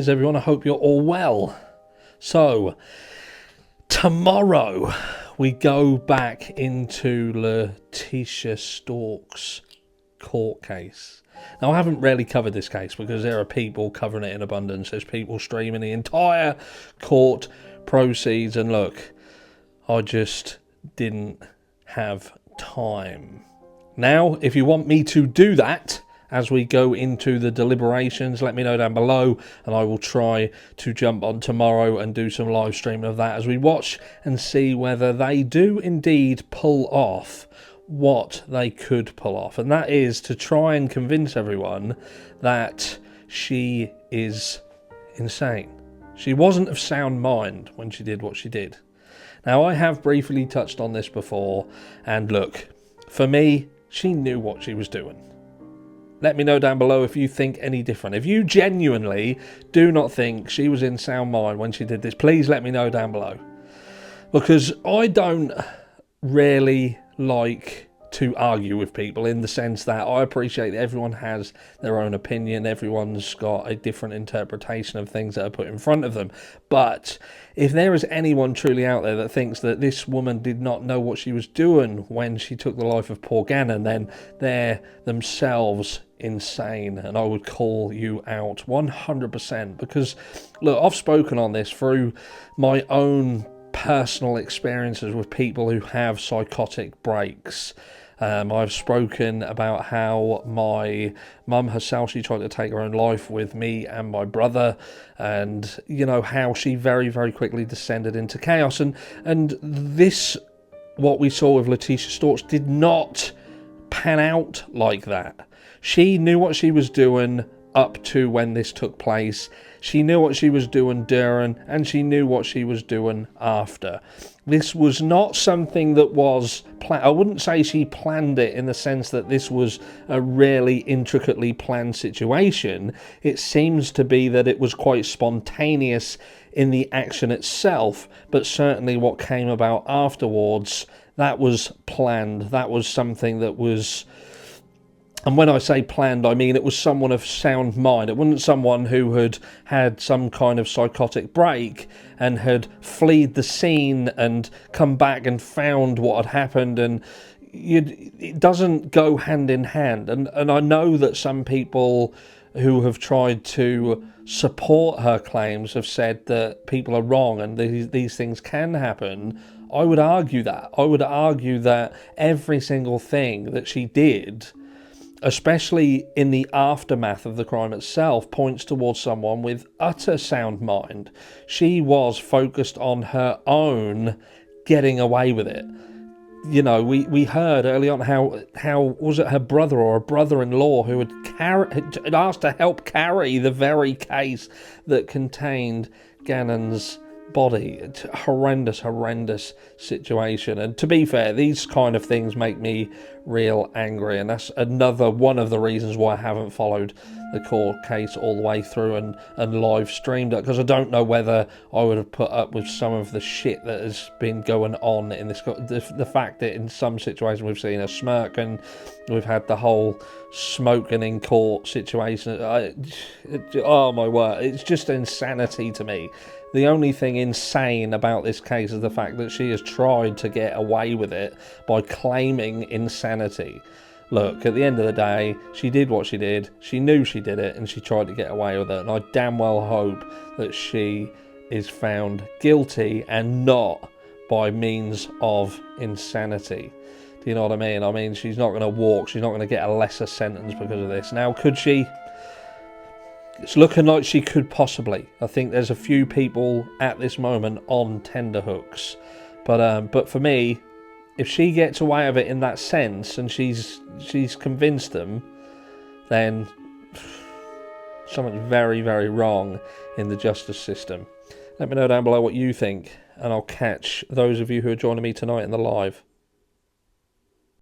is, everyone? I hope you're all well. So, tomorrow we go back into Letecia Stauch's court case. Now, I haven't really covered this case because there are people covering it in abundance. There's people streaming the entire court proceeds, and look, I just didn't have time. Now, if you want me to do that as we go into the deliberations, let me know down below, and I will try to jump on tomorrow and do some live streaming of that as we watch and see whether they do indeed pull off what they could pull off, and that is to try and convince everyone that she is insane. She wasn't of sound mind when she did what she did. Now, I have briefly touched on this before, and look, for me, she knew what she was doing. Let me know down below if you think any different. If you genuinely do not think she was in sound mind when she did this, please let me know down below. Because I don't really like to argue with people, in the sense that I appreciate that everyone has their own opinion, everyone's got a different interpretation of things that are put in front of them. But if there is anyone truly out there that thinks that this woman did not know what she was doing when she took the life of poor Gannon, then they're themselves insane, and I would call you out 100%. Because look, I've spoken on this through my own personal experiences with people who have psychotic breaks. I've spoken about how my mum herself, she tried to take her own life with me and my brother, and you know how she very, very quickly descended into chaos, and this, what we saw with Letecia Stauch, did not pan out like that. She knew what she was doing up to when this took place. She knew what she was doing during, and she knew what she was doing after. This was not something that was planned. I wouldn't say she planned it in the sense that this was a really intricately planned situation. It seems to be that it was quite spontaneous in the action itself, but certainly what came about afterwards, that was planned. That was something that was... And when I say planned, I mean it was someone of sound mind. It wasn't someone who had had some kind of psychotic break and had fled the scene and come back and found what had happened. And it doesn't go hand in hand. And I know that some people who have tried to support her claims have said that people are wrong and these things can happen. I would argue that. I would argue that every single thing that she did, especially in the aftermath of the crime itself, points towards someone with utter sound mind. She was focused on her own getting away with it. You know, we heard early on how was it her brother or a brother-in-law who had asked to help carry the very case that contained Gannon's body. It's a horrendous situation. And to be fair, these kind of things make me real angry, and that's another one of the reasons why I haven't followed the court case all the way through and live streamed it, because I don't know whether I would have put up with some of the shit that has been going on in this. The fact that in some situations we've seen a smirk, and we've had the whole smoking in court situation. Oh my word, it's just insanity to me. The only thing insane about this case is the fact that she has tried to get away with it by claiming insanity. Look, at the end of the day, she did what she did. She knew she did it, and she tried to get away with it. And I damn well hope that she is found guilty and not by means of insanity. Do you know what I mean? I mean, she's not going to walk. She's not going to get a lesser sentence because of this. Now, could she? It's looking like she could possibly. I think there's a few people at this moment on tenterhooks, but for me, if she gets away with it in that sense and she's convinced them, then something's very, very wrong in the justice system. Let me know down below what you think, and I'll catch those of you who are joining me tonight in the live.